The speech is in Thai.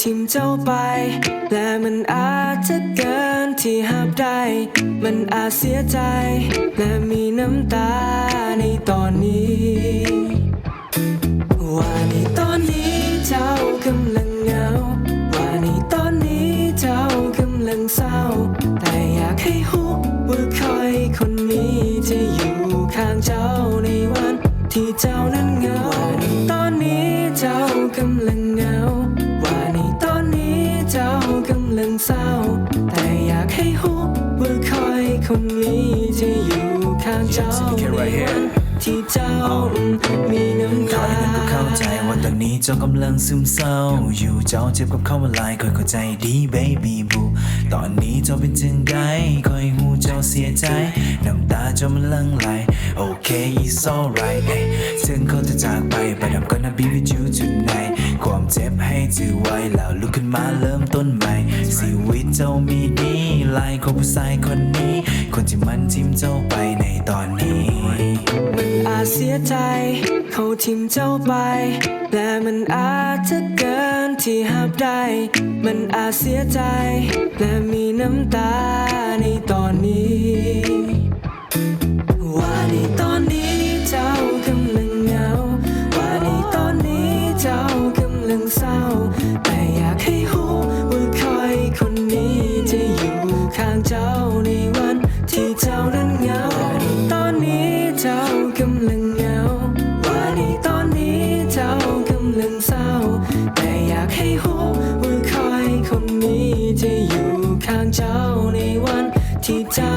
ทิ้งเจ้าไปและมันอาจจะเกินที่ห้ามได้มันอาจเสียใจและมีน้ำตาในตอนนี้ว่าในตอนนี้เจ้ากำลังเหงาว่าในตอนนี้เจ้ากำลังเศร้าแต่อยากให้รู้ว่าคอยคนนี้จะอยู่ข้างเจ้าในวันที่เจ้านั้นเหงาว่าในตอนนี้เจ้ากำลังเหงาว่าในตอนนี้เจ้ากำลังเศร้าแต่อยากให้รู้ว่าคอยคนนี้จะอยู่ข้างเจ้าในวันที่เจ้ามีน้ำตาเข้าใจว่าตอนนี้เจ้ากำลังซึมเศร้าอยู่เจ้าเจ็บกับเขามาลายคอยเข้าใจดี baby boo ตอนนี้เจ้าเป็นจังไดคอยหูเจ้าเสียใจน้ำตาเจ้ามันลังไหล okay it's alright ถึงเขาจะจากไป but I'm gonna be with you tonight ความเจ็บให้ถือไว้แล้วลุกขึ้นมาเริ่มต้นใหม่ชีวิตเจ้ามีดีไล่ของผู้ชายคนนี้คนที่มันทิ้งเจ้าไปในตอนนี้มันอาจเสียใจเขาทิ้งเจ้าไปและมันอาจจะเกินที่ห้ามได้มันอาจเสียใจและมีน้ำตาในตอนนี้ว่าในตอนนี้เจ้ากำลังเหงาว่าในตอนนี้เจ้ากำลังเศร้าแต่อยากให้รู้ว่าคอยคนนี้จะอยู่ข้างเจ้าในวันที่เจ้านั้นเหงาตอนนี้เจ้ากำลังเหงาว่าในตอนนี้เจ้ากำลังเศร้าแต่อยากให้รู้ว่าคอยคนนี้จะอยู่ข้างเจ้าในวันที่เจ้า